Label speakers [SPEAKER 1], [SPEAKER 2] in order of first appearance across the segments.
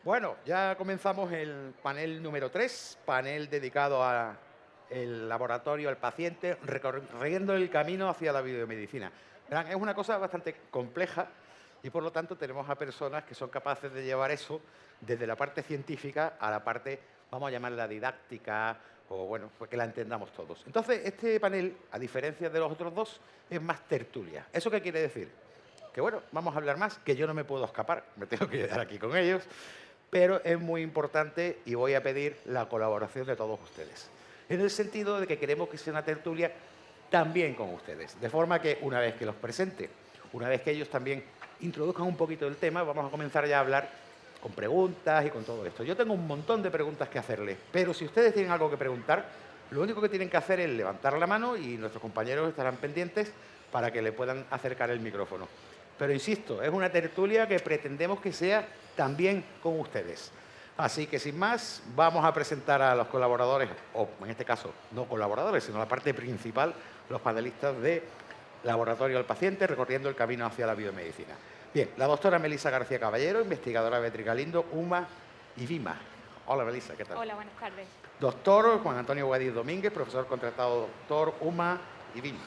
[SPEAKER 1] Bueno, ya comenzamos el panel número 3, panel dedicado al laboratorio, al paciente, recorriendo el camino hacia la biomedicina. Verán, es una cosa bastante compleja y por lo tanto tenemos a personas que son capaces de llevar eso desde la parte científica a la parte, vamos a llamarla didáctica, o bueno, pues que la entendamos todos. Entonces, este panel, a diferencia de los otros dos, es más tertulia. ¿Eso qué quiere decir? Que bueno, vamos a hablar más, que yo no me puedo escapar, me tengo que quedar aquí con ellos, pero es muy importante y voy a pedir la colaboración de todos ustedes. En el sentido de que queremos que sea una tertulia también con ustedes, de forma que una vez que los presente, una vez que ellos también introduzcan un poquito el tema, vamos a comenzar ya a hablar con preguntas y con todo esto. Yo tengo un montón de preguntas que hacerles, pero si ustedes tienen algo que preguntar, lo único que tienen que hacer es levantar la mano y nuestros compañeros estarán pendientes para que le puedan acercar el micrófono. Pero insisto, es una tertulia que pretendemos que sea también con ustedes. Así que sin más, vamos a presentar a los colaboradores, o en este caso no colaboradores, sino la parte principal, los panelistas de Laboratorio al Paciente, recorriendo el camino hacia la biomedicina. Bien, la doctora Melisa García Caballero, investigadora de Betricalindo, UMA y VIMA. Hola Melisa, ¿qué tal?
[SPEAKER 2] Hola, buenas tardes.
[SPEAKER 1] Doctor Juan Antonio Guadix Domínguez, profesor contratado doctor, UMA y VIMA.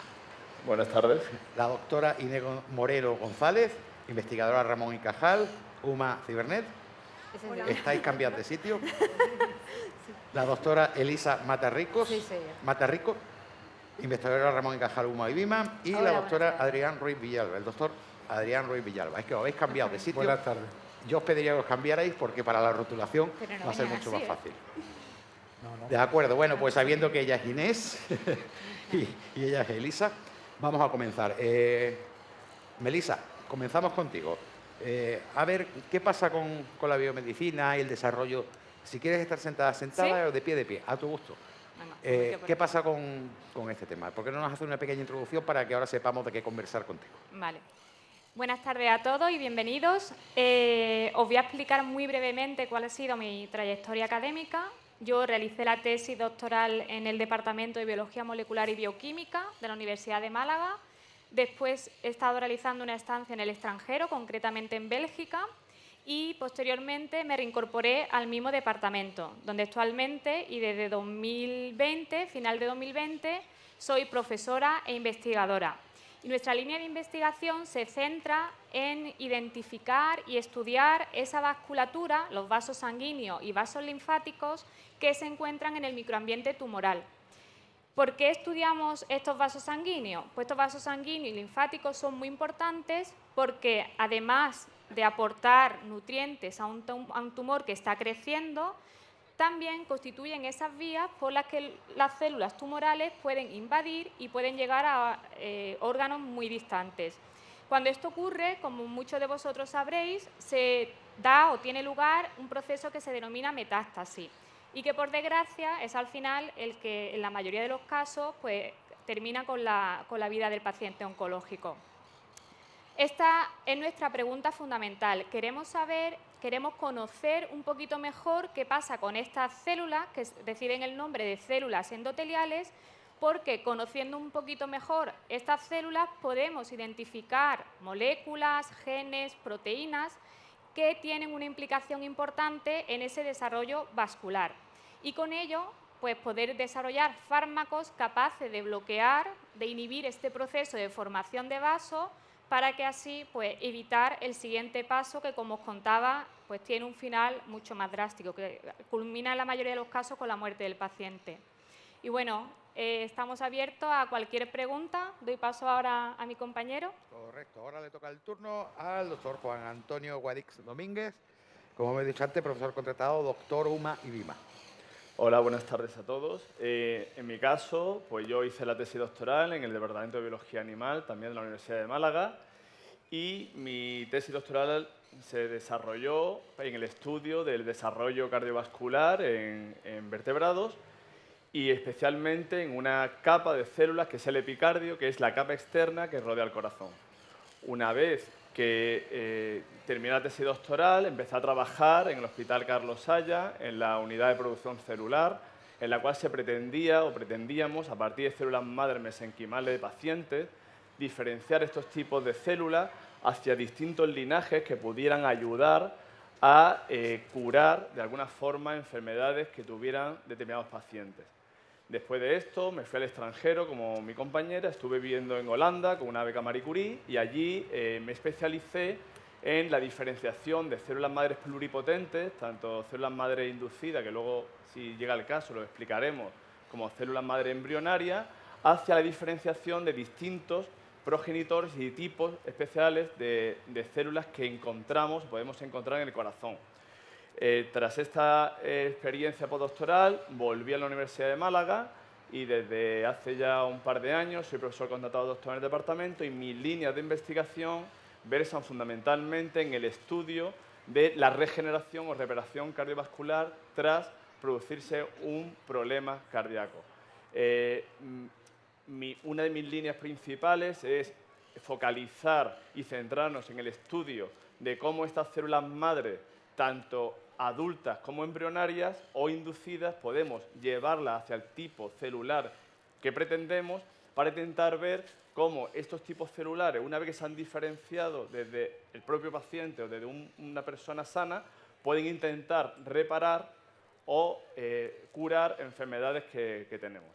[SPEAKER 3] Buenas tardes.
[SPEAKER 1] La doctora Inés Moreno González, investigadora Ramón y Cajal, UMA Cibernet.
[SPEAKER 2] Hola.
[SPEAKER 1] ¿Estáis cambiando de sitio? La doctora Elisa Matarricos,
[SPEAKER 2] Sí, sí.
[SPEAKER 1] Matarrico, investigadora Ramón y Cajal, UMA y VIMA. Y
[SPEAKER 2] Hola,
[SPEAKER 1] la
[SPEAKER 2] buenas
[SPEAKER 1] doctora
[SPEAKER 2] tardes.
[SPEAKER 1] Adrián Ruiz Villalba, el doctor Adrián Ruiz Villalba. Es que os habéis cambiado de sitio.
[SPEAKER 3] Buenas tardes.
[SPEAKER 1] Yo os pediría que os cambiarais porque para la rotulación
[SPEAKER 2] Pero no
[SPEAKER 1] va a ser
[SPEAKER 2] venía
[SPEAKER 1] mucho
[SPEAKER 2] así,
[SPEAKER 1] más
[SPEAKER 2] ¿eh?
[SPEAKER 1] fácil. De acuerdo, bueno, pues sabiendo que ella es Inés y ella es Elisa, vamos a comenzar. Melisa, comenzamos contigo. A ver, ¿qué pasa con la biomedicina y el desarrollo? Si quieres estar sentada, sentada
[SPEAKER 2] ¿Sí?
[SPEAKER 1] o de pie, a tu gusto.
[SPEAKER 2] Venga, me quedo por
[SPEAKER 1] ¿Qué
[SPEAKER 2] aquí.
[SPEAKER 1] pasa con este tema? ¿Por qué no nos hace una pequeña introducción para que ahora sepamos de qué conversar contigo?
[SPEAKER 2] Vale. Buenas tardes a todos y bienvenidos. Os voy a explicar muy brevemente cuál ha sido mi trayectoria académica. Yo realicé la tesis doctoral en el Departamento de Biología Molecular y Bioquímica de la Universidad de Málaga. Después he estado realizando una estancia en el extranjero, concretamente en Bélgica, y posteriormente me reincorporé al mismo departamento, donde actualmente y desde 2020, final de 2020, soy profesora e investigadora. Y nuestra línea de investigación se centra en identificar y estudiar esa vasculatura, los vasos sanguíneos y vasos linfáticos que se encuentran en el microambiente tumoral. ¿Por qué estudiamos estos vasos sanguíneos? Pues estos vasos sanguíneos y linfáticos son muy importantes porque, además de aportar nutrientes a un tumor que está creciendo, también constituyen esas vías por las que las células tumorales pueden invadir y pueden llegar a órganos muy distantes. Cuando esto ocurre, como muchos de vosotros sabréis, se da o tiene lugar un proceso que se denomina metástasis y que, por desgracia, es al final el que en la mayoría de los casos pues, termina con la vida del paciente oncológico. Esta es nuestra pregunta fundamental. Queremos conocer un poquito mejor qué pasa con estas células que reciben el nombre de células endoteliales, porque conociendo un poquito mejor estas células podemos identificar moléculas, genes, proteínas que tienen una implicación importante en ese desarrollo vascular. Y con ello, pues poder desarrollar fármacos capaces de bloquear, de inhibir este proceso de formación de vasos para que así pues, evitar el siguiente paso que, como os contaba, pues, tiene un final mucho más drástico, que culmina en la mayoría de los casos con la muerte del paciente. Y bueno, estamos abiertos a cualquier pregunta. Doy paso ahora a mi compañero.
[SPEAKER 1] Correcto, ahora le toca el turno al doctor Juan Antonio Guadix Domínguez, como me he dicho antes, profesor contratado, doctor UMA y VIMA.
[SPEAKER 3] Hola, buenas tardes a todos. En mi caso, pues yo hice la tesis doctoral en el Departamento de Biología Animal, también de la Universidad de Málaga, y mi tesis doctoral se desarrolló en el estudio del desarrollo cardiovascular en vertebrados y especialmente en una capa de células que es el epicardio, que es la capa externa que rodea el corazón. Una vez que terminé la tesis doctoral, empecé a trabajar en el Hospital Carlos Saya, en la unidad de producción celular, en la cual se pretendía o pretendíamos, a partir de células madre mesenquimales de pacientes, diferenciar estos tipos de células hacia distintos linajes que pudieran ayudar a curar de alguna forma enfermedades que tuvieran determinados pacientes. Después de esto me fui al extranjero como mi compañera, estuve viviendo en Holanda con una beca Marie Curie y allí me especialicé en la diferenciación de células madres pluripotentes, tanto células madres inducidas, que luego, si llega el caso, lo explicaremos, como células madre embrionarias, hacia la diferenciación de distintos progenitores y tipos especiales de células que podemos encontrar en el corazón. Tras esta experiencia postdoctoral, volví a la Universidad de Málaga y desde hace ya un par de años soy profesor contratado doctor en el departamento y mis líneas de investigación versan fundamentalmente en el estudio de la regeneración o reparación cardiovascular tras producirse un problema cardíaco. Una de mis líneas principales es focalizar y centrarnos en el estudio de cómo estas células madre, tanto adultas como embrionarias o inducidas, podemos llevarlas hacia el tipo celular que pretendemos para intentar ver cómo estos tipos celulares, una vez que se han diferenciado desde el propio paciente o desde una persona sana, pueden intentar reparar o curar enfermedades que tenemos.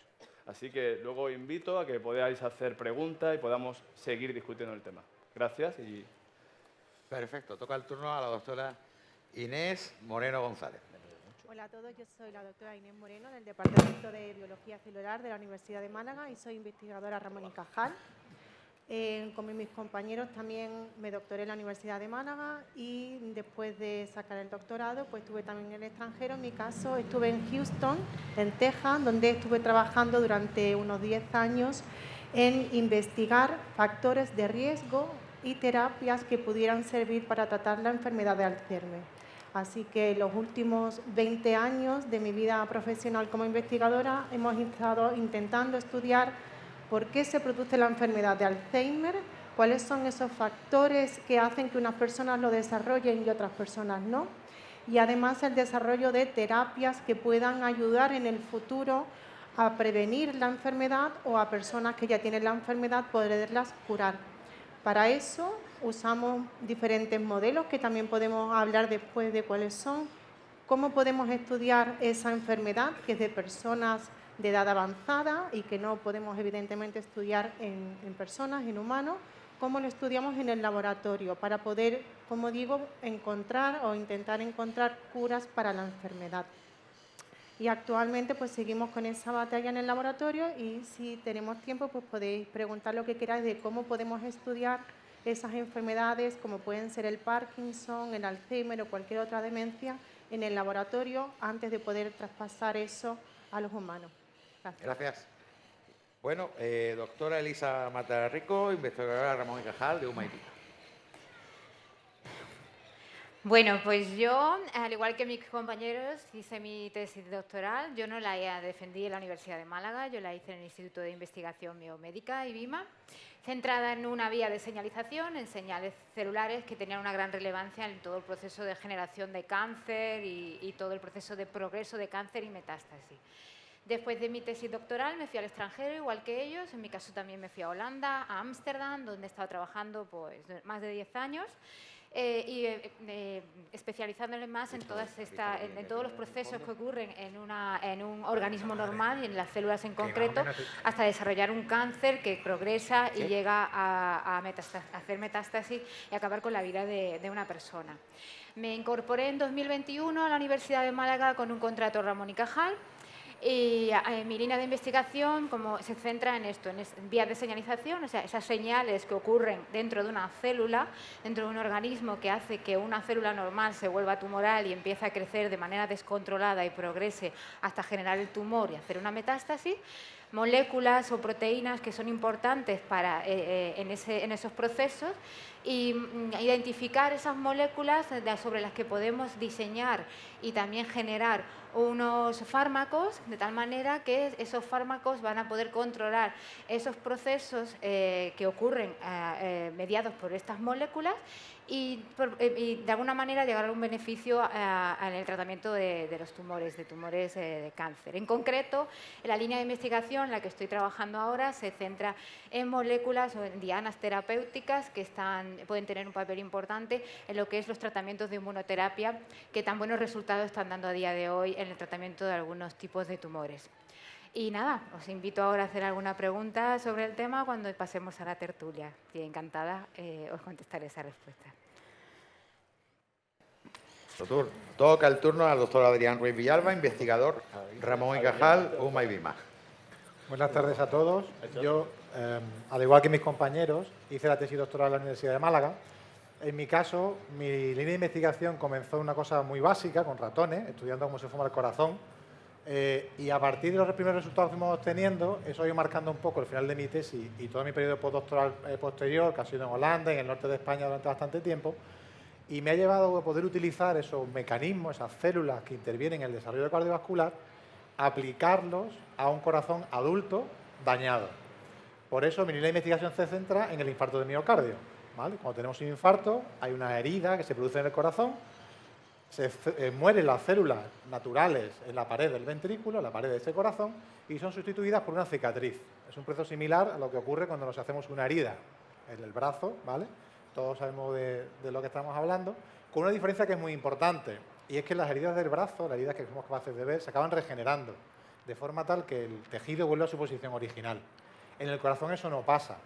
[SPEAKER 3] Así que luego os invito a que podáis hacer preguntas y podamos seguir discutiendo el tema. Gracias.
[SPEAKER 1] Perfecto. Toca el turno a la doctora Inés Moreno González.
[SPEAKER 4] Hola a todos, yo soy la doctora Inés Moreno del Departamento de Biología Celular de la Universidad de Málaga y soy investigadora Ramón y Cajal. Como mis compañeros también me doctoré en la Universidad de Málaga y después de sacar el doctorado pues estuve también en el extranjero. En mi caso estuve en Houston, en Texas, donde estuve trabajando durante unos 10 años en investigar factores de riesgo y terapias que pudieran servir para tratar la enfermedad de Alzheimer. Así que los últimos 20 años de mi vida profesional como investigadora hemos estado intentando estudiar por qué se produce la enfermedad de Alzheimer, cuáles son esos factores que hacen que unas personas lo desarrollen y otras personas no, y además el desarrollo de terapias que puedan ayudar en el futuro a prevenir la enfermedad o a personas que ya tienen la enfermedad poderlas curar. Para eso usamos diferentes modelos que también podemos hablar después de cuáles son, cómo podemos estudiar esa enfermedad que es de personas de edad avanzada y que no podemos evidentemente estudiar en personas, en humanos, cómo lo estudiamos en el laboratorio para poder, como digo, encontrar o intentar encontrar curas para la enfermedad. Y actualmente pues seguimos con esa batalla en el laboratorio y si tenemos tiempo pues podéis preguntar lo que queráis de cómo podemos estudiar esas enfermedades como pueden ser el Parkinson, el Alzheimer o cualquier otra demencia en el laboratorio antes de poder traspasar eso a los humanos. Gracias.
[SPEAKER 1] Gracias. Bueno, doctora Elisa Matarrico, investigadora Ramón y Cajal de UMIT.
[SPEAKER 5] Bueno, pues yo, al igual que mis compañeros, hice mi tesis doctoral. Yo no la defendí en la Universidad de Málaga, yo la hice en el Instituto de Investigación Biomédica, IBIMA, centrada en una vía de señalización, en señales celulares que tenían una gran relevancia en todo el proceso de generación de cáncer y todo el proceso de progreso de cáncer y metástasis. Después de mi tesis doctoral me fui al extranjero, igual que ellos. En mi caso también me fui a Holanda, a Ámsterdam, donde he estado trabajando pues, más de 10 años. Especializándole más en todos los procesos que ocurren en un organismo normal y en las células en concreto, hasta desarrollar un cáncer que progresa y llega a hacer metástasis y acabar con la vida de una persona. Me incorporé en 2021 a la Universidad de Málaga con un contrato Ramón y Cajal. Y mi línea de investigación se centra en esto, en vías de señalización, o sea, esas señales que ocurren dentro de una célula, dentro de un organismo que hace que una célula normal se vuelva tumoral y empiece a crecer de manera descontrolada y progrese hasta generar el tumor y hacer una metástasis. Moléculas o proteínas que son importantes en esos procesos y identificar esas moléculas sobre las que podemos diseñar y también generar unos fármacos de tal manera que esos fármacos van a poder controlar esos procesos que ocurren mediados por estas moléculas y de alguna manera llegar a un beneficio en el tratamiento de los tumores, de cáncer. En concreto, la línea de investigación en la que estoy trabajando ahora se centra en moléculas o en dianas terapéuticas que pueden tener un papel importante en lo que es los tratamientos de inmunoterapia, que tan buenos resultados están dando a día de hoy en el tratamiento de algunos tipos de tumores. Y nada, os invito ahora a hacer alguna pregunta sobre el tema cuando pasemos a la tertulia. Y encantada os contestaré esa respuesta.
[SPEAKER 1] Toca el turno al doctor Adrián Ruiz Villalba, investigador Ramón y Cajal, UMA y BIMA.
[SPEAKER 6] Buenas tardes a todos. Yo, al igual que mis compañeros, hice la tesis doctoral en la Universidad de Málaga. En mi caso, mi línea de investigación comenzó una cosa muy básica, con ratones, estudiando cómo se forma el corazón. Y a partir de los primeros resultados que fuimos obteniendo, eso ha ido marcando un poco el final de mi tesis y todo mi periodo postdoctoral posterior, que ha sido en Holanda, en el norte de España durante bastante tiempo, y me ha llevado a poder utilizar esos mecanismos, esas células que intervienen en el desarrollo cardiovascular, aplicarlos a un corazón adulto dañado. Por eso mi línea de investigación se centra en el infarto de miocardio, ¿vale? Cuando tenemos un infarto, hay una herida que se produce en el corazón, mueren las células naturales en la pared del ventrículo, en la pared de ese corazón, y son sustituidas por una cicatriz. Es un proceso similar a lo que ocurre cuando nos hacemos una herida en el brazo, ¿vale? Todos sabemos de lo que estamos hablando, con una diferencia que es muy importante, y es que las heridas del brazo, las heridas que somos capaces de ver, se acaban regenerando, de forma tal que el tejido vuelve a su posición original. En el corazón eso no pasa.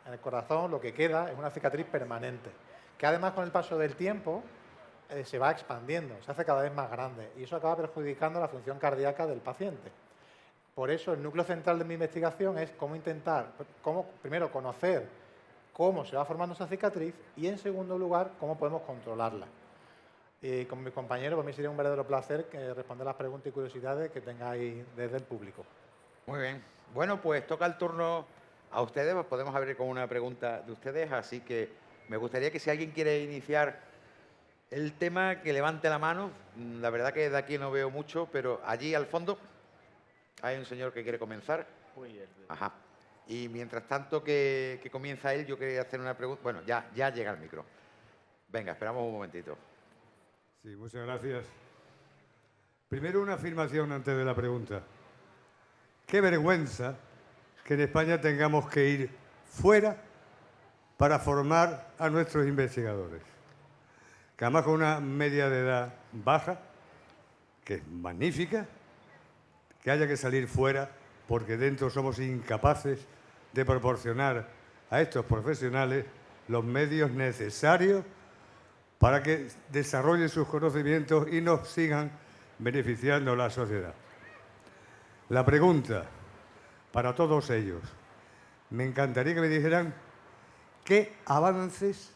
[SPEAKER 6] En el corazón lo que queda es una cicatriz permanente, que además con el paso del tiempo se va expandiendo, se hace cada vez más grande, y eso acaba perjudicando la función cardíaca del paciente. Por eso el núcleo central de mi investigación es primero conocer cómo se va formando esa cicatriz y, en segundo lugar, cómo podemos controlarla. Y con mis compañeros, para mí sería un verdadero placer responder las preguntas y curiosidades que tengáis desde el público.
[SPEAKER 1] Muy bien. Bueno, pues toca el turno a ustedes. Pues podemos abrir con una pregunta de ustedes, así que me gustaría que si alguien quiere iniciar el tema, que levante la mano. La verdad que de aquí no veo mucho, pero allí al fondo hay un señor que quiere comenzar. Ajá. Y mientras tanto que comienza él, yo quería hacer una pregunta. Bueno, ya llega el micro. Venga, esperamos un momentito.
[SPEAKER 7] Sí, muchas gracias. Primero una afirmación antes de la pregunta. Qué vergüenza que en España tengamos que ir fuera para formar a nuestros investigadores. Que además con una media de edad baja, que es magnífica, que haya que salir fuera porque dentro somos incapaces de proporcionar a estos profesionales los medios necesarios para que desarrollen sus conocimientos y nos sigan beneficiando a la sociedad. La pregunta para todos ellos, me encantaría que me dijeran qué avances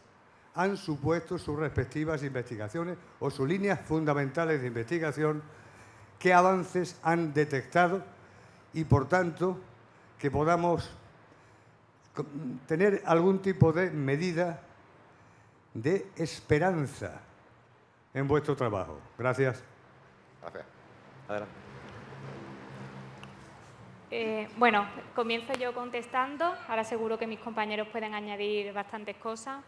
[SPEAKER 7] han supuesto sus respectivas investigaciones o sus líneas fundamentales de investigación, qué avances han detectado y, por tanto, que podamos tener algún tipo de medida de esperanza en vuestro trabajo. Gracias.
[SPEAKER 1] Gracias. Adelante.
[SPEAKER 2] Bueno, comienzo yo contestando. Ahora seguro que mis compañeros pueden añadir bastantes cosas.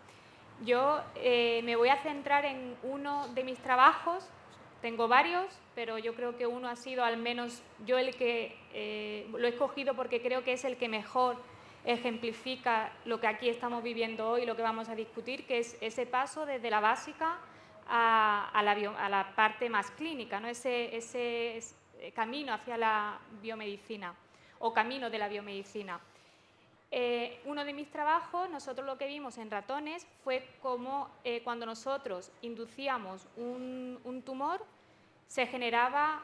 [SPEAKER 2] Yo me voy a centrar en uno de mis trabajos. Tengo varios, pero yo creo que uno ha sido al menos yo el que lo he escogido porque creo que es el que mejor ejemplifica lo que aquí estamos viviendo hoy, lo que vamos a discutir, que es ese paso desde la básica a la parte más clínica, ¿no? Ese camino hacia la biomedicina o camino de la biomedicina. Uno de mis trabajos, nosotros lo que vimos en ratones fue cómo cuando nosotros inducíamos un tumor, se generaba,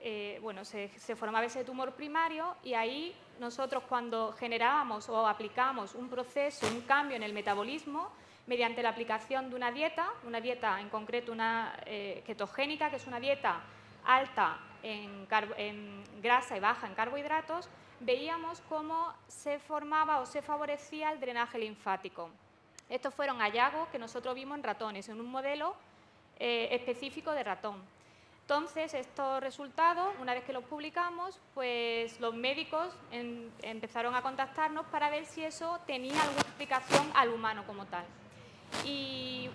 [SPEAKER 2] se formaba ese tumor primario y ahí nosotros cuando generábamos o aplicábamos un proceso, un cambio en el metabolismo, mediante la aplicación de una dieta en concreto una ketogénica, que es una dieta alta en grasa y baja en carbohidratos, veíamos cómo se formaba o se favorecía el drenaje linfático. Estos fueron hallazgos que nosotros vimos en ratones, en un modelo específico de ratón. Entonces, estos resultados, una vez que los publicamos, pues los médicos empezaron a contactarnos para ver si eso tenía alguna aplicación al humano como tal. Y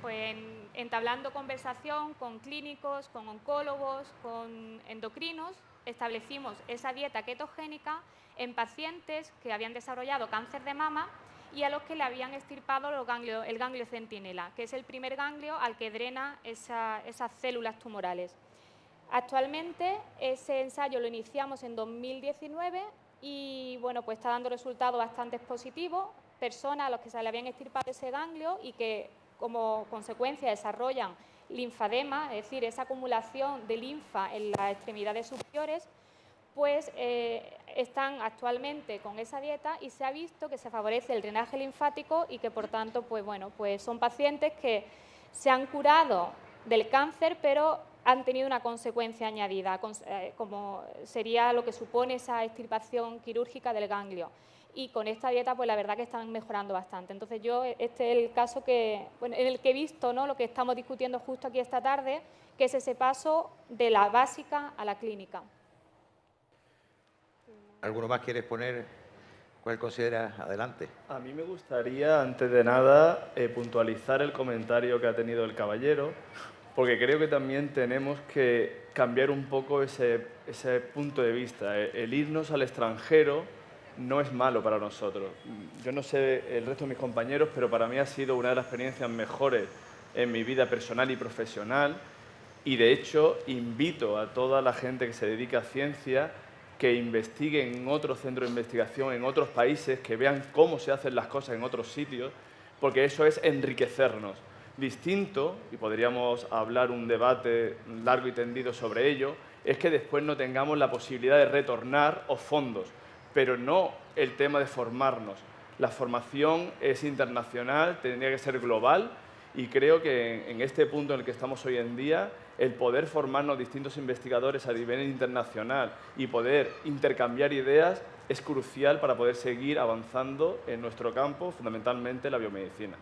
[SPEAKER 2] pues entablando conversación con clínicos, con oncólogos, con endocrinos, establecimos esa dieta ketogénica en pacientes que habían desarrollado cáncer de mama y a los que le habían extirpado el ganglio centinela, que es el primer ganglio al que drena esas células tumorales. Actualmente ese ensayo lo iniciamos en 2019 y bueno, pues está dando resultados bastante positivos, personas a las que se le habían extirpado ese ganglio y que como consecuencia desarrollan linfadema, es decir, esa acumulación de linfa en las extremidades superiores, pues están actualmente con esa dieta y se ha visto que se favorece el drenaje linfático y que por tanto pues, bueno, pues son pacientes que se han curado del cáncer pero han tenido una consecuencia añadida, como sería lo que supone esa extirpación quirúrgica del ganglio. Y con esta dieta, pues la verdad que están mejorando bastante. Entonces yo, este es el caso que, bueno, en el que he visto, ¿no?, lo que estamos discutiendo justo aquí esta tarde, que es ese paso de la básica a la clínica.
[SPEAKER 1] ¿Alguno más quiere exponer cuál considera? Adelante.
[SPEAKER 3] A mí me gustaría, antes de nada, puntualizar el comentario que ha tenido el caballero, porque creo que también tenemos que cambiar un poco ese punto de vista. El irnos al extranjero no es malo para nosotros. Yo no sé el resto de mis compañeros, pero para mí ha sido una de las experiencias mejores en mi vida personal y profesional y, de hecho, invito a toda la gente que se dedica a ciencia que investigue en otros centros de investigación, en otros países, que vean cómo se hacen las cosas en otros sitios, porque eso es enriquecernos. Distinto, y podríamos hablar un debate largo y tendido sobre ello, es que después no tengamos la posibilidad de retornar o fondos, pero no el tema de formarnos. La formación es internacional, tendría que ser global y creo que en este punto en el que estamos hoy en día, el poder formarnos distintos investigadores a nivel internacional y poder intercambiar ideas es crucial para poder seguir avanzando en nuestro campo, fundamentalmente la biomedicina.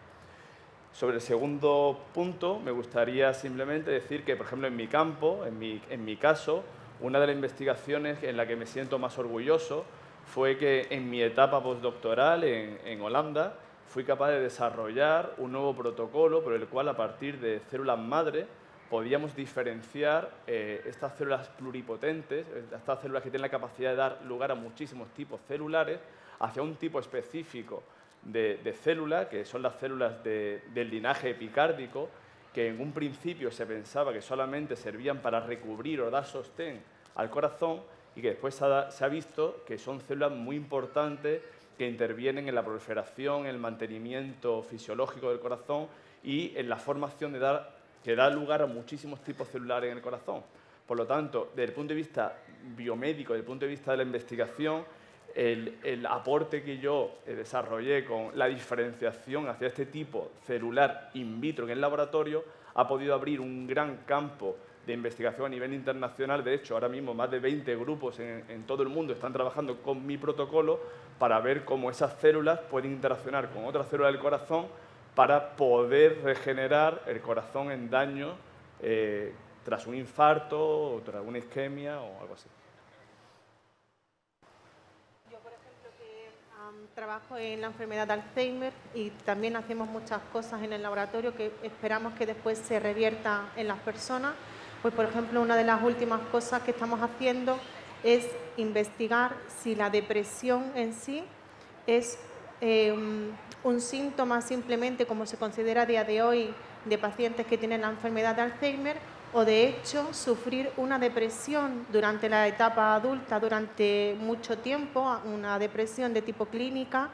[SPEAKER 3] Sobre el segundo punto, me gustaría simplemente decir que, por ejemplo, en mi campo, en mi caso, una de las investigaciones en la que me siento más orgulloso fue que en mi etapa postdoctoral en Holanda fui capaz de desarrollar un nuevo protocolo por el cual, a partir de células madre, podíamos diferenciar estas células pluripotentes, estas células que tienen la capacidad de dar lugar a muchísimos tipos celulares, hacia un tipo específico de célula, que son las células del linaje epicárdico, que en un principio se pensaba que solamente servían para recubrir o dar sostén al corazón y que después se ha visto que son células muy importantes que intervienen en la proliferación, en el mantenimiento fisiológico del corazón y en la formación que da lugar a muchísimos tipos celulares en el corazón. Por lo tanto, desde el punto de vista biomédico, desde el punto de vista de la investigación, el aporte que yo desarrollé con la diferenciación hacia este tipo celular in vitro en el laboratorio ha podido abrir un gran campo de investigación a nivel internacional. De hecho, ahora mismo más de 20 grupos en todo el mundo están trabajando con mi protocolo para ver cómo esas células pueden interaccionar con otras células del corazón para poder regenerar el corazón en daño tras un infarto o tras una isquemia o algo así.
[SPEAKER 4] Trabajo en la enfermedad de Alzheimer y también hacemos muchas cosas en el laboratorio que esperamos que después se revierta en las personas. Pues, por ejemplo, una de las últimas cosas que estamos haciendo es investigar si la depresión en sí es un síntoma simplemente, como se considera a día de hoy, de pacientes que tienen la enfermedad de Alzheimer, o de hecho sufrir una depresión durante la etapa adulta durante mucho tiempo, una depresión de tipo clínica,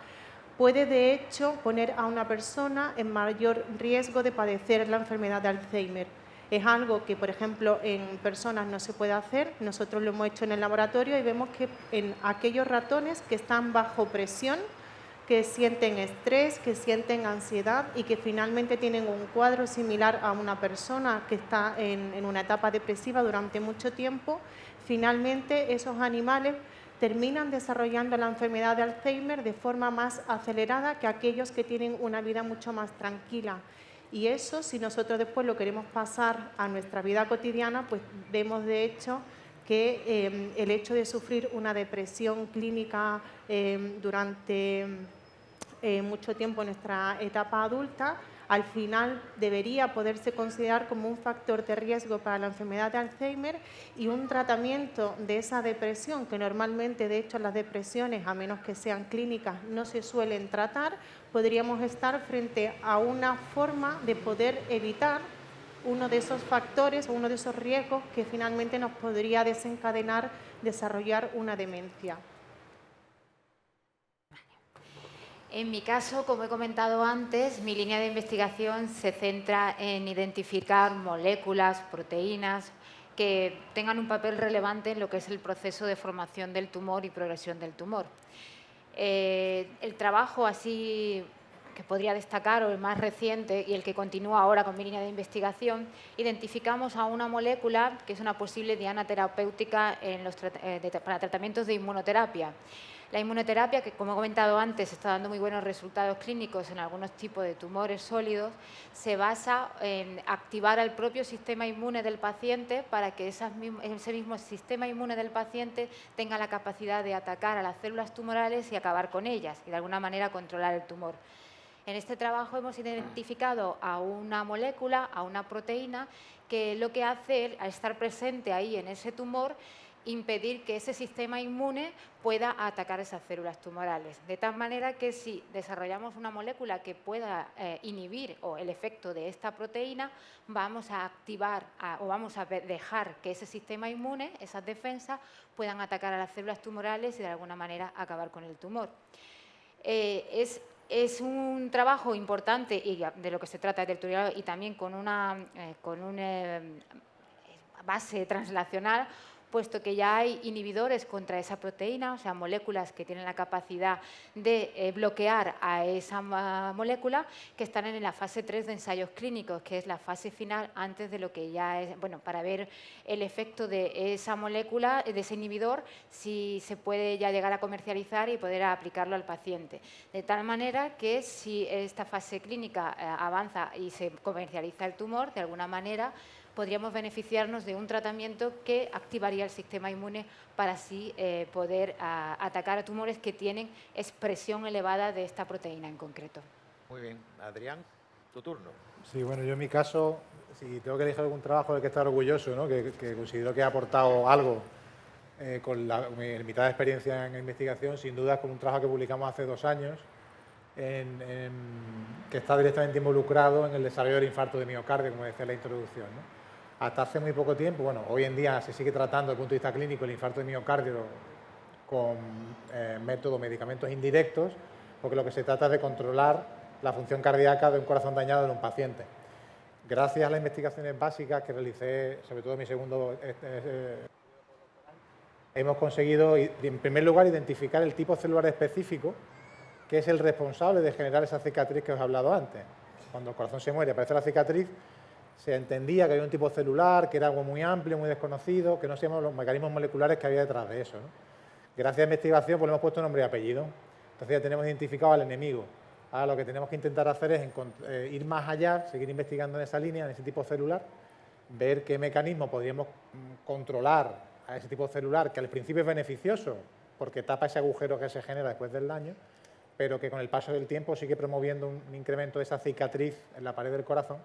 [SPEAKER 4] puede de hecho poner a una persona en mayor riesgo de padecer la enfermedad de Alzheimer. Es algo que, por ejemplo, en personas no se puede hacer. Nosotros lo hemos hecho en el laboratorio y vemos que en aquellos ratones que están bajo presión, que sienten estrés, que sienten ansiedad y que finalmente tienen un cuadro similar a una persona que está en una etapa depresiva durante mucho tiempo, finalmente esos animales terminan desarrollando la enfermedad de Alzheimer de forma más acelerada que aquellos que tienen una vida mucho más tranquila. Y eso, si nosotros después lo queremos pasar a nuestra vida cotidiana, pues vemos de hecho que el hecho de sufrir una depresión clínica durante mucho tiempo en nuestra etapa adulta al final debería poderse considerar como un factor de riesgo para la enfermedad de Alzheimer, y un tratamiento de esa depresión, que normalmente, de hecho, las depresiones, a menos que sean clínicas, no se suelen tratar, podríamos estar frente a una forma de poder evitar uno de esos factores o uno de esos riesgos que finalmente nos podría desencadenar desarrollar una demencia.
[SPEAKER 5] En mi caso, como he comentado antes, mi línea de investigación se centra en identificar moléculas, proteínas que tengan un papel relevante en lo que es el proceso de formación del tumor y progresión del tumor. El trabajo así que podría destacar, o el más reciente y el que continúa ahora con mi línea de investigación, identificamos a una molécula que es una posible diana terapéutica para tratamientos de inmunoterapia. La inmunoterapia, que como he comentado antes, está dando muy buenos resultados clínicos en algunos tipos de tumores sólidos, se basa en activar al propio sistema inmune del paciente para que ese mismo sistema inmune del paciente tenga la capacidad de atacar a las células tumorales y acabar con ellas y de alguna manera controlar el tumor. En este trabajo hemos identificado a una molécula, a una proteína, que lo que hace, al estar presente ahí en ese tumor, impedir que ese sistema inmune pueda atacar esas células tumorales. De tal manera que si desarrollamos una molécula que pueda inhibir el efecto de esta proteína, vamos a activar o vamos a dejar que ese sistema inmune, esas defensas, puedan atacar a las células tumorales y de alguna manera acabar con el tumor. Es un trabajo importante y de lo que se trata territorial, y también con una base translacional, puesto que ya hay inhibidores contra esa proteína, o sea, moléculas que tienen la capacidad de bloquear a esa molécula, que están en la fase 3 de ensayos clínicos, que es la fase final antes de lo que ya es, bueno, para ver el efecto de esa molécula, de ese inhibidor, si se puede ya llegar a comercializar y poder aplicarlo al paciente. De tal manera que si esta fase clínica avanza y se comercializa el tumor, de alguna manera podríamos beneficiarnos de un tratamiento que activaría el sistema inmune para así poder atacar a tumores que tienen expresión elevada de esta proteína en concreto.
[SPEAKER 1] Muy bien. Adrián, tu turno.
[SPEAKER 6] Sí, bueno, yo en mi caso, si tengo que elegir algún trabajo del que estar orgulloso, ¿no? que considero que ha aportado algo con mi limitada experiencia en investigación, sin duda es con un trabajo que publicamos hace 2 años, que está directamente involucrado en el desarrollo del infarto de miocardio, como decía en la introducción, ¿no? Hasta hace muy poco tiempo, bueno, hoy en día se sigue tratando desde el punto de vista clínico el infarto de miocardio con medicamentos indirectos, porque lo que se trata es de controlar la función cardíaca de un corazón dañado en un paciente. Gracias a las investigaciones básicas que realicé, sobre todo en mi segundo hemos conseguido, en primer lugar, identificar el tipo celular específico que es el responsable de generar esa cicatriz que os he hablado antes. Cuando el corazón se muere y aparece la cicatriz, se entendía que había un tipo celular, que era algo muy amplio, muy desconocido, que no sabíamos los mecanismos moleculares que había detrás de eso, ¿no? Gracias a la investigación, pues le hemos puesto nombre y apellido. Entonces ya tenemos identificado al enemigo. Ahora lo que tenemos que intentar hacer es ir más allá, seguir investigando en esa línea, en ese tipo celular, ver qué mecanismo podríamos controlar a ese tipo celular, que al principio es beneficioso, porque tapa ese agujero que se genera después del daño, pero que con el paso del tiempo sigue promoviendo un incremento de esa cicatriz en la pared del corazón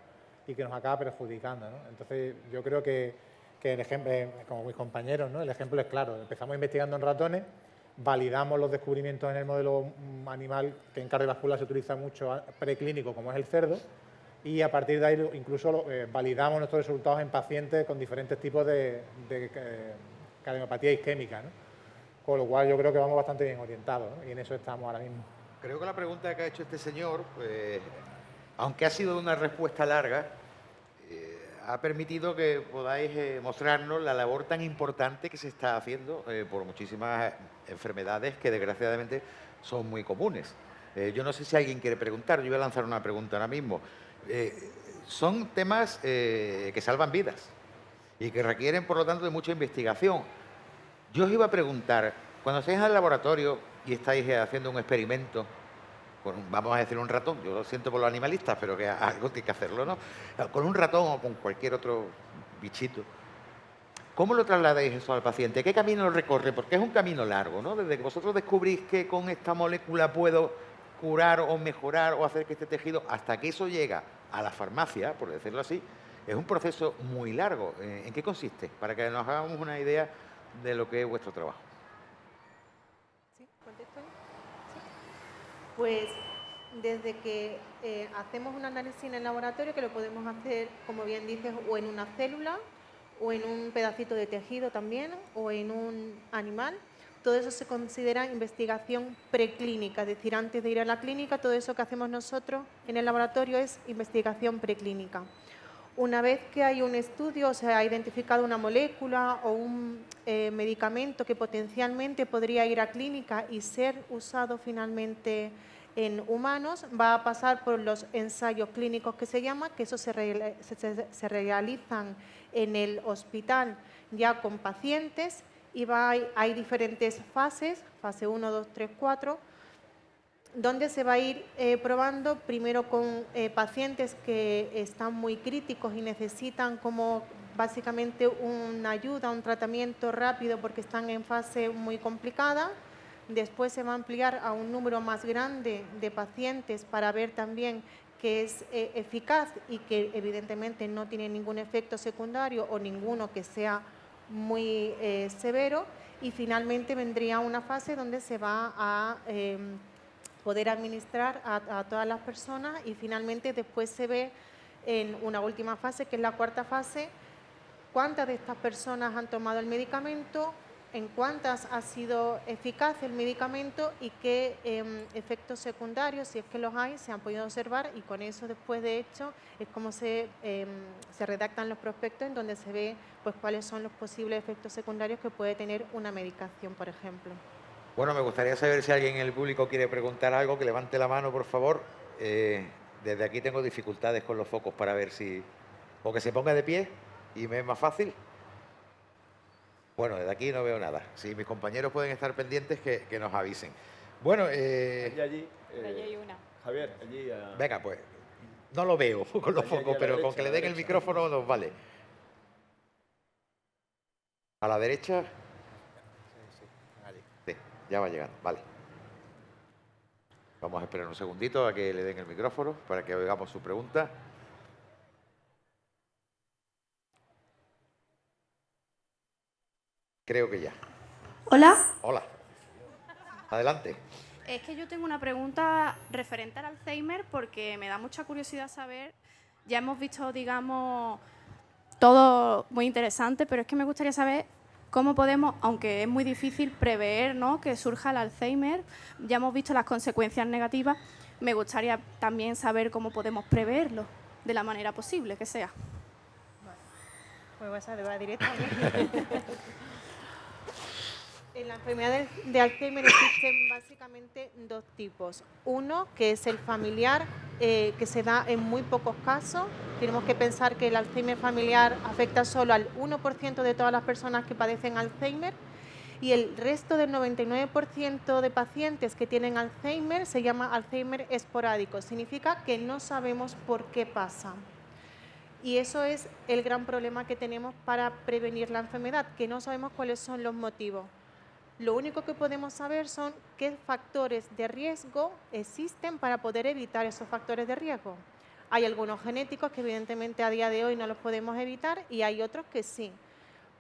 [SPEAKER 6] y que nos acaba perjudicando, ¿no? Entonces, yo creo que el ejemplo, como mis compañeros, ¿no? El ejemplo es claro. Empezamos investigando en ratones, validamos los descubrimientos en el modelo animal, que en cardiovascular se utiliza mucho preclínico, como es el cerdo, y a partir de ahí incluso validamos nuestros resultados en pacientes con diferentes tipos de cardiopatía isquémica, ¿no? Con lo cual yo creo que vamos bastante bien orientados, ¿no? Y en eso estamos ahora mismo.
[SPEAKER 1] Creo que la pregunta que ha hecho este señor, aunque ha sido una respuesta larga, ha permitido que podáis mostrarnos la labor tan importante que se está haciendo por muchísimas enfermedades que desgraciadamente son muy comunes. Yo no sé si alguien quiere preguntar, yo voy a lanzar una pregunta ahora mismo. Son temas que salvan vidas y que requieren, por lo tanto, de mucha investigación. Yo os iba a preguntar, cuando estáis en el laboratorio y estáis haciendo un experimento, vamos a decir un ratón, yo lo siento por los animalistas, pero que algo tiene que hacerlo, ¿no? Con un ratón o con cualquier otro bichito, ¿cómo lo trasladáis eso al paciente? ¿Qué camino recorre? Porque es un camino largo, ¿no? Desde que vosotros descubrís que con esta molécula puedo curar o mejorar o hacer que este tejido, hasta que eso llega a la farmacia, por decirlo así, es un proceso muy largo. ¿En qué consiste? Para que nos hagamos una idea de lo que es vuestro trabajo.
[SPEAKER 4] ¿Sí? ¿Contesto yo? Sí. Pues desde que hacemos un análisis en el laboratorio, que lo podemos hacer, como bien dices, o en una célula, o en un pedacito de tejido también, o en un animal, todo eso se considera investigación preclínica, es decir, antes de ir a la clínica, todo eso que hacemos nosotros en el laboratorio es investigación preclínica. Una vez que hay un estudio, o se ha identificado una molécula o un medicamento que potencialmente podría ir a clínica y ser usado finalmente en humanos, va a pasar por los ensayos clínicos que se llama, que eso se realizan en el hospital ya con pacientes y hay diferentes fases, fase 1, 2, 3, 4, donde se va a ir probando primero con pacientes que están muy críticos y necesitan como básicamente una ayuda, un tratamiento rápido porque están en fase muy complicada. Después se va a ampliar a un número más grande de pacientes para ver también que es eficaz y que evidentemente no tiene ningún efecto secundario o ninguno que sea muy severo. Y finalmente vendría una fase donde se va a poder administrar a todas las personas y finalmente después se ve en una última fase, que es la cuarta fase, cuántas de estas personas han tomado el medicamento, en cuántas ha sido eficaz el medicamento y qué efectos secundarios, si es que los hay, se han podido observar y con eso después de hecho es como se redactan los prospectos en donde se ve pues cuáles son los posibles efectos secundarios que puede tener una medicación, por ejemplo.
[SPEAKER 1] Bueno, me gustaría saber si alguien en el público quiere preguntar algo, que levante la mano, por favor. Desde aquí tengo dificultades con los focos para ver si... O que se ponga de pie y me es más fácil. Bueno, desde aquí no veo nada. Si mis compañeros pueden estar pendientes, que nos avisen. Bueno,
[SPEAKER 3] Allí
[SPEAKER 2] hay una.
[SPEAKER 3] Javier, allí...
[SPEAKER 1] venga, pues, no lo veo con los
[SPEAKER 3] Allí,
[SPEAKER 1] focos,
[SPEAKER 3] a la
[SPEAKER 1] pero
[SPEAKER 3] derecha,
[SPEAKER 1] con que
[SPEAKER 3] a
[SPEAKER 1] le
[SPEAKER 3] la
[SPEAKER 1] den el
[SPEAKER 3] derecha.
[SPEAKER 1] micrófono nos vale. A la derecha. Sí, ya va llegando, vale. Vamos a esperar un segundito a que le den el micrófono para que oigamos su pregunta. Creo que ya.
[SPEAKER 8] Hola.
[SPEAKER 1] Hola. Adelante.
[SPEAKER 8] Es que yo tengo una pregunta referente al Alzheimer porque me da mucha curiosidad saber, ya hemos visto, digamos, todo muy interesante, pero es que me gustaría saber cómo podemos, aunque es muy difícil prever, ¿no?, que surja el Alzheimer, ya hemos visto las consecuencias negativas, me gustaría también saber cómo podemos preverlo de la manera posible que sea.
[SPEAKER 4] Pues vas a deber directamente. En la enfermedad de Alzheimer existen básicamente dos tipos. Uno, que es el familiar, que se da en muy pocos casos. Tenemos que pensar que el Alzheimer familiar afecta solo al 1% de todas las personas que padecen Alzheimer y el resto del 99% de pacientes que tienen Alzheimer se llama Alzheimer esporádico. Significa que no sabemos por qué pasa. Y eso es el gran problema que tenemos para prevenir la enfermedad, que no sabemos cuáles son los motivos. Lo único que podemos saber son qué factores de riesgo existen para poder evitar esos factores de riesgo. Hay algunos genéticos que evidentemente a día de hoy no los podemos evitar y hay otros que sí.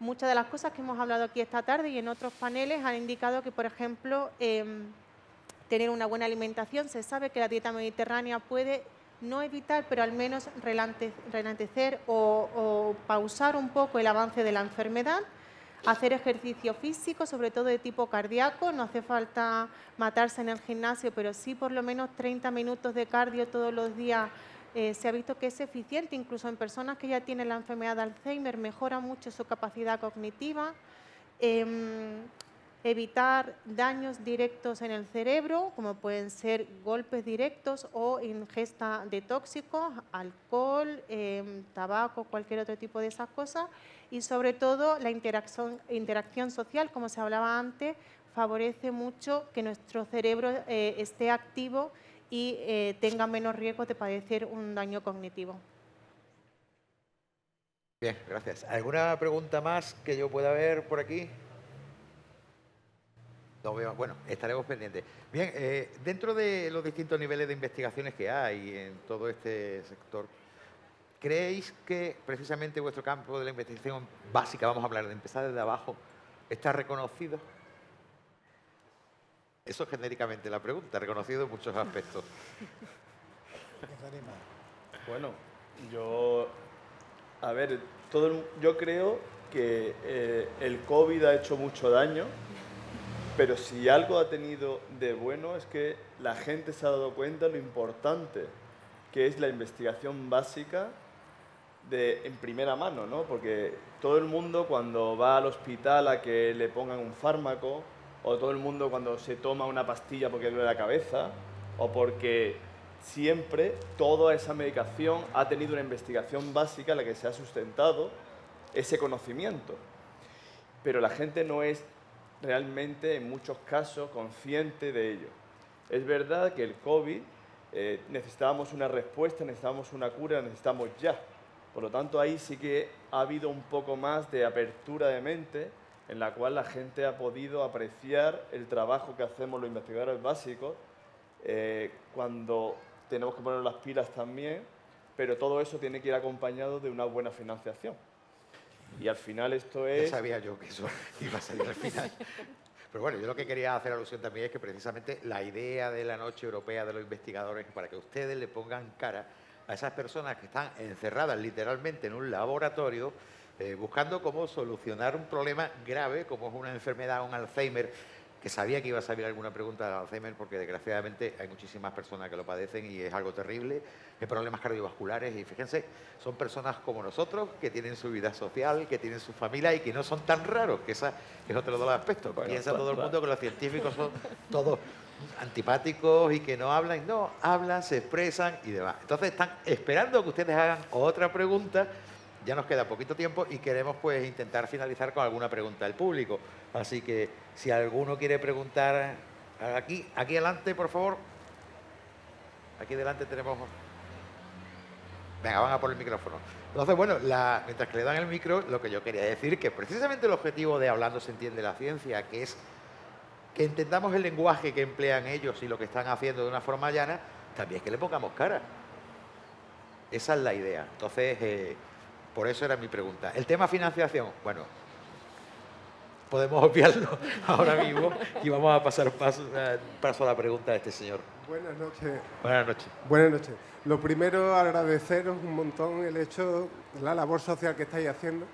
[SPEAKER 4] Muchas de las cosas que hemos hablado aquí esta tarde y en otros paneles han indicado que, por ejemplo, tener una buena alimentación, se sabe que la dieta mediterránea puede no evitar, pero al menos relantecer o pausar un poco el avance de la enfermedad. Hacer ejercicio físico, sobre todo de tipo cardíaco, no hace falta matarse en el gimnasio, pero sí por lo menos 30 minutos de cardio todos los días. Se ha visto que es eficiente, incluso en personas que ya tienen la enfermedad de Alzheimer, mejora mucho su capacidad cognitiva. Evitar daños directos en el cerebro, como pueden ser golpes directos o ingesta de tóxicos, alcohol, tabaco, cualquier otro tipo de esas cosas. Y sobre todo la interacción social, como se hablaba antes, favorece mucho que nuestro cerebro esté activo y tenga menos riesgo de padecer un daño cognitivo.
[SPEAKER 1] Bien, gracias. ¿Alguna pregunta más que yo pueda ver por aquí? Lo veo. Bueno, estaremos pendientes. Bien, dentro de los distintos niveles de investigaciones que hay en todo este sector, ¿creéis que precisamente vuestro campo de la investigación básica, vamos a hablar de empezar desde abajo, está reconocido? Eso es genéricamente la pregunta, reconocido en muchos aspectos.
[SPEAKER 3] Bueno, yo creo que el COVID ha hecho mucho daño, pero si algo ha tenido de bueno es que la gente se ha dado cuenta de lo importante que es la investigación básica en primera mano, ¿no? Porque todo el mundo cuando va al hospital a que le pongan un fármaco, o todo el mundo cuando se toma una pastilla porque le duele la cabeza, o porque siempre toda esa medicación ha tenido una investigación básica en la que se ha sustentado ese conocimiento. Pero la gente no es realmente, en muchos casos, consciente de ello. Es verdad que el COVID necesitábamos una respuesta, necesitábamos una cura, necesitamos ya. Por lo tanto, ahí sí que ha habido un poco más de apertura de mente en la cual la gente ha podido apreciar el trabajo que hacemos los investigadores básicos cuando tenemos que poner las pilas también, pero todo eso tiene que ir acompañado de una buena financiación. Y al final esto es...
[SPEAKER 1] Ya sabía yo que eso iba a salir al final. Pero bueno, yo lo que quería hacer alusión también es que precisamente la idea de la Noche Europea de los Investigadores es para que ustedes le pongan cara a esas personas que están encerradas literalmente en un laboratorio buscando cómo solucionar un problema grave como es una enfermedad, un Alzheimer, que sabía que iba a salir alguna pregunta del Alzheimer porque desgraciadamente hay muchísimas personas que lo padecen y es algo terrible, hay problemas cardiovasculares y fíjense, son personas como nosotros que tienen su vida social, que tienen su familia y que no son tan raros, que ese es otro de los aspectos.
[SPEAKER 3] Bueno,
[SPEAKER 1] piensa todo el mundo que los científicos son todos antipáticos y que no hablan, se expresan y demás. Entonces están esperando que ustedes hagan otra pregunta. Ya nos queda poquito tiempo y queremos pues intentar finalizar con alguna pregunta del público. Así que si alguno quiere preguntar aquí adelante, por favor. Aquí delante tenemos... Venga, van a por el micrófono. Entonces, bueno, mientras que le dan el micro, lo que yo quería decir que precisamente el objetivo de Hablando se entiende la ciencia, que es que entendamos el lenguaje que emplean ellos y lo que están haciendo de una forma llana, también es que le pongamos cara. Esa es la idea. Entonces... por eso era mi pregunta. El tema financiación, bueno, podemos obviarlo ahora mismo y vamos a pasar paso a la pregunta de este señor.
[SPEAKER 9] Buenas noches.
[SPEAKER 1] Buenas noches.
[SPEAKER 9] Buenas noches. Lo primero, agradeceros un montón el hecho, la labor social que estáis haciendo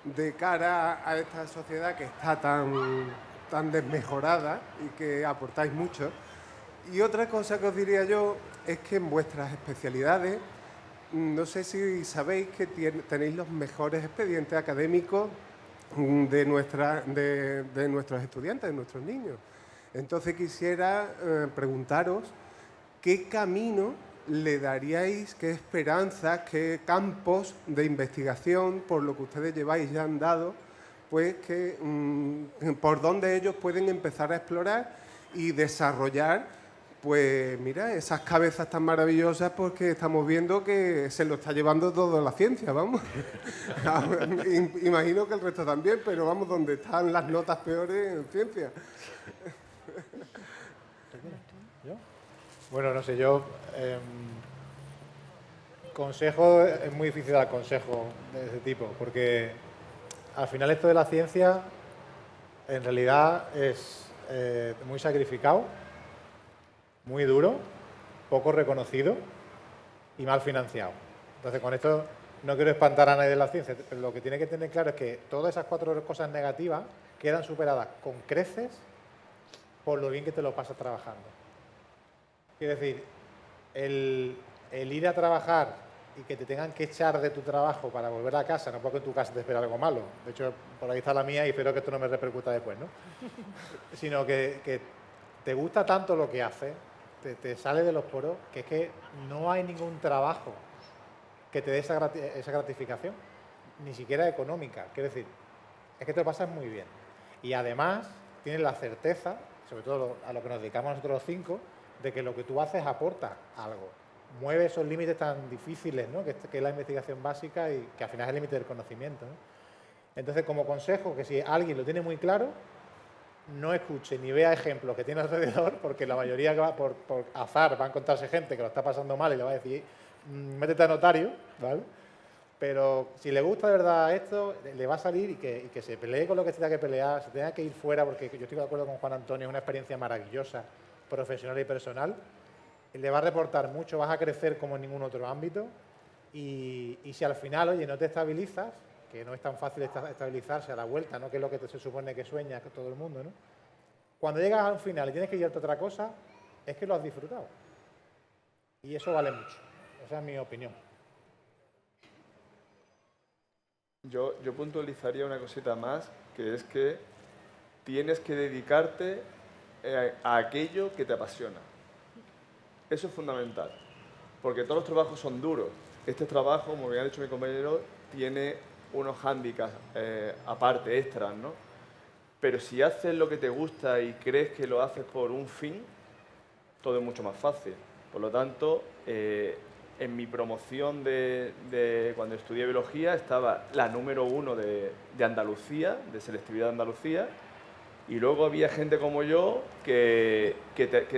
[SPEAKER 9] de cara a esta sociedad que está tan desmejorada y que aportáis mucho. Y otra cosa que os diría yo es que en vuestras especialidades, no sé si sabéis que tenéis los mejores expedientes académicos de nuestros estudiantes, de nuestros niños. Entonces quisiera preguntaros qué camino le daríais, qué esperanzas, qué campos de investigación, por lo que ustedes lleváis ya andado, pues por dónde ellos pueden empezar a explorar y desarrollar. Pues mira, esas cabezas tan maravillosas porque estamos viendo que se lo está llevando toda la ciencia, vamos. Imagino que el resto también, pero vamos, donde están las notas peores en ciencia.
[SPEAKER 6] ¿Yo? Bueno, no sé, yo... consejo, es muy difícil dar consejo de ese tipo, porque al final esto de la ciencia en realidad es muy sacrificado, muy duro, poco reconocido y mal financiado. Entonces, con esto no quiero espantar a nadie de la ciencia, pero lo que tiene que tener claro es que todas esas 4 cosas negativas quedan superadas con creces por lo bien que te lo pasas trabajando. Quiero decir, el ir a trabajar y que te tengan que echar de tu trabajo para volver a casa, no porque en tu casa te espera algo malo, de hecho, por ahí está la mía y espero que esto no me repercuta después, ¿no? Sino que te gusta tanto lo que haces, te sale de los poros, que es que no hay ningún trabajo que te dé esa gratificación, ni siquiera económica. Quiero decir, es que te lo pasas muy bien. Y además tienes la certeza, sobre todo a lo que nos dedicamos nosotros los 5, de que lo que tú haces aporta algo. Mueve esos límites tan difíciles, ¿no? que es la investigación básica y que al final es el límite del conocimiento, ¿no? Entonces, como consejo, que si alguien lo tiene muy claro, no escuche ni vea ejemplos que tiene alrededor, porque la mayoría por azar va a encontrarse gente que lo está pasando mal y le va a decir, métete a notario, ¿vale? Pero si le gusta de verdad esto, le va a salir y que se pelee con lo que tenga que pelear, se tenga que ir fuera, porque yo estoy de acuerdo con Juan Antonio, es una experiencia maravillosa, profesional y personal. Le va a reportar mucho, vas a crecer como en ningún otro ámbito. Y si al final, oye, no te estabilizas, que no es tan fácil estabilizarse a la vuelta, ¿no? Que es lo que se supone que sueña todo el mundo, ¿no? Cuando llegas al final y tienes que irte a otra cosa, es que lo has disfrutado. Y eso vale mucho. Esa es mi opinión.
[SPEAKER 3] Yo puntualizaría una cosita más, que es que tienes que dedicarte a aquello que te apasiona. Eso es fundamental, porque todos los trabajos son duros. Este trabajo, como bien ha dicho mi compañero, tiene unos hándicaps aparte, extras, ¿no? Pero si haces lo que te gusta y crees que lo haces por un fin, todo es mucho más fácil. Por lo tanto, en mi promoción de cuando estudié biología estaba la número 1 de Andalucía, de selectividad de Andalucía, y luego había gente como yo que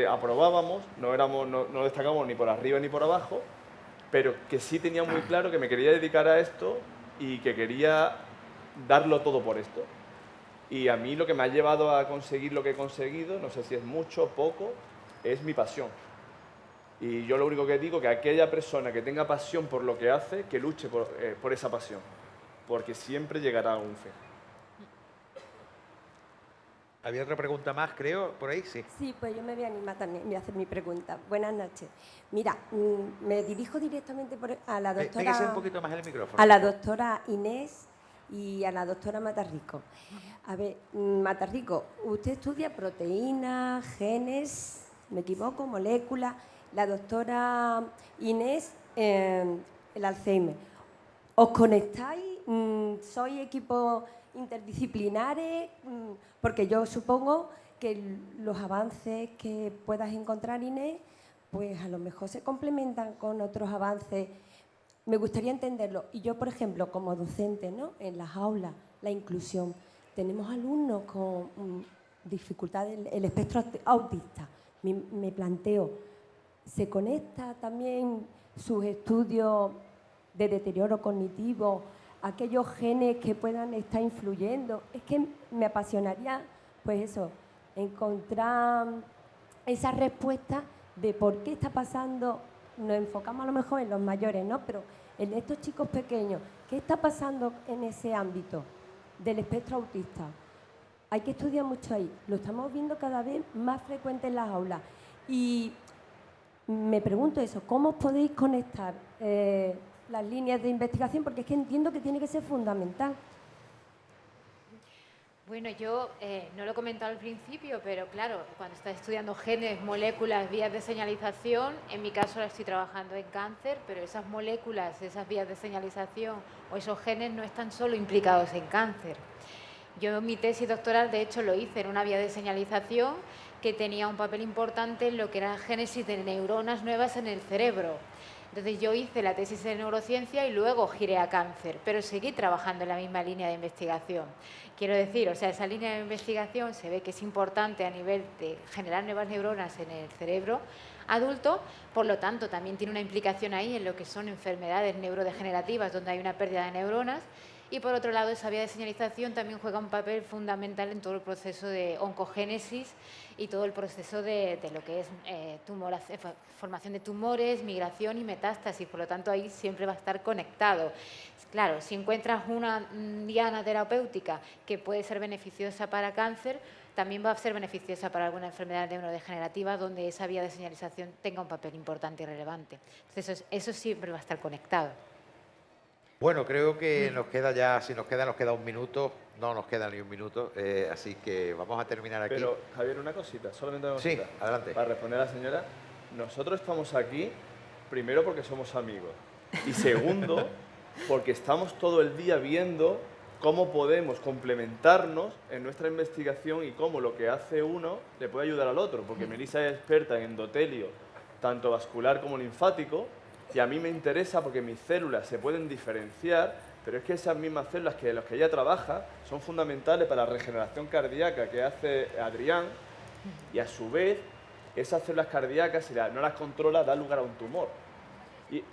[SPEAKER 3] aprobábamos, no destacábamos ni por arriba ni por abajo, pero que sí tenía muy claro que me quería dedicar a esto y que quería darlo todo por esto. Y a mí lo que me ha llevado a conseguir lo que he conseguido, no sé si es mucho o poco, es mi pasión. Y yo lo único que digo es que aquella persona que tenga pasión por lo que hace, que luche por esa pasión, porque siempre llegará a un fin.
[SPEAKER 1] ¿Había otra pregunta más, creo, por ahí? Sí.
[SPEAKER 10] Sí, pues yo me voy a animar también, voy a hacer mi pregunta. Buenas noches. Mira, me dirijo directamente a la doctora...
[SPEAKER 1] Pégase un poquito más el micrófono.
[SPEAKER 10] A la doctora Inés y a la doctora Matarrico. A ver, Matarrico, usted estudia proteínas, genes, me equivoco, moléculas. La doctora Inés, el Alzheimer. ¿Os conectáis? ¿Sois equipos interdisciplinares? Porque yo supongo que los avances que puedas encontrar, Inés, pues a lo mejor se complementan con otros avances. Me gustaría entenderlo. Y yo, por ejemplo, como docente, ¿no? En las aulas, la inclusión. Tenemos alumnos con dificultades, el espectro autista. Me planteo, ¿se conecta también sus estudios de deterioro cognitivo a aquellos genes que puedan estar influyendo? Es que me apasionaría, pues eso, encontrar esa respuesta de por qué está pasando. Nos enfocamos a lo mejor en los mayores, ¿no? Pero en estos chicos pequeños, ¿qué está pasando en ese ámbito del espectro autista? Hay que estudiar mucho ahí. Lo estamos viendo cada vez más frecuente en las aulas. Y me pregunto eso, ¿cómo podéis conectar las líneas de investigación? Porque es que entiendo que tiene que ser fundamental.
[SPEAKER 5] Bueno, yo no lo he comentado al principio, pero claro, cuando estás estudiando genes, moléculas, vías de señalización, en mi caso ahora estoy trabajando en cáncer, pero esas moléculas, esas vías de señalización o esos genes no están solo implicados en cáncer. Yo mi tesis doctoral, de hecho, lo hice en una vía de señalización que tenía un papel importante en lo que era la génesis de neuronas nuevas en el cerebro. Entonces yo hice la tesis de neurociencia y luego giré a cáncer, pero seguí trabajando en la misma línea de investigación. Quiero decir, o sea, esa línea de investigación se ve que es importante a nivel de generar nuevas neuronas en el cerebro adulto, por lo tanto también tiene una implicación ahí en lo que son enfermedades neurodegenerativas donde hay una pérdida de neuronas. Y por otro lado, esa vía de señalización también juega un papel fundamental en todo el proceso de oncogénesis y todo el proceso de lo que es formación de tumores, migración y metástasis. Por lo tanto, ahí siempre va a estar conectado. Claro, si encuentras una diana terapéutica que puede ser beneficiosa para cáncer, también va a ser beneficiosa para alguna enfermedad neurodegenerativa donde esa vía de señalización tenga un papel importante y relevante. Entonces, eso siempre va a estar conectado.
[SPEAKER 1] Bueno, creo que nos queda ya, si nos queda un minuto, no nos queda ni un minuto, así que vamos a terminar aquí.
[SPEAKER 3] Pero, Javier, una cosita, solamente una cosita.
[SPEAKER 1] Sí, adelante.
[SPEAKER 3] Para responder a la señora, nosotros estamos aquí, primero porque somos amigos, y segundo, porque estamos todo el día viendo cómo podemos complementarnos en nuestra investigación y cómo lo que hace uno le puede ayudar al otro, porque Melissa es experta en endotelio, tanto vascular como linfático, y a mí me interesa porque mis células se pueden diferenciar pero es que esas mismas células que las que ella trabaja son fundamentales para la regeneración cardíaca que hace Adrián, y a su vez esas células cardíacas, si no las controla, da lugar a un tumor. Y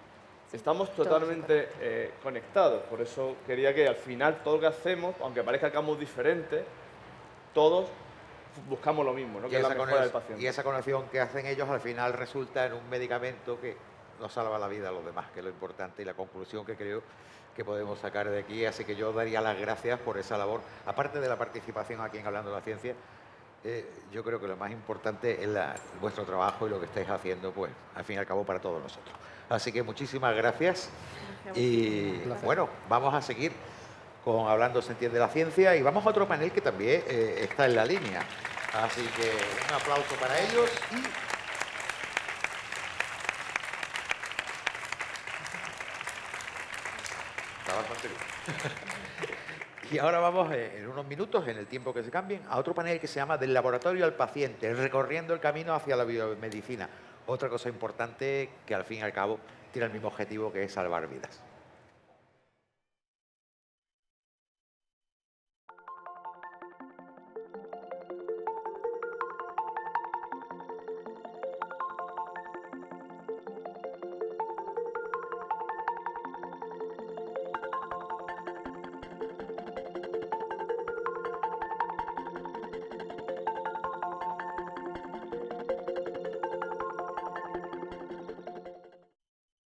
[SPEAKER 3] estamos totalmente conectados, por eso quería que al final todo lo que hacemos, aunque parezca que hagamos diferente, todos buscamos lo mismo, ¿no? Que es la mejora del paciente.
[SPEAKER 1] Y esa conexión que hacen ellos al final resulta en un medicamento que nos salva la vida a los demás, que es lo importante y la conclusión que creo que podemos sacar de aquí. Así que yo daría las gracias por esa labor. Aparte de la participación aquí en Hablando de la Ciencia, yo creo que lo más importante es vuestro trabajo y lo que estáis haciendo, pues, al fin y al cabo, para todos nosotros. Así que muchísimas gracias. Y bueno, vamos a seguir con Hablando se entiende la ciencia y vamos a otro panel que también está en la línea. Así que un aplauso para ellos. Está bastante bien. Y ahora vamos, en unos minutos, en el tiempo que se cambien, a otro panel que se llama Del laboratorio al paciente, recorriendo el camino hacia la biomedicina. Otra cosa importante que al fin y al cabo tiene el mismo objetivo, que es salvar vidas.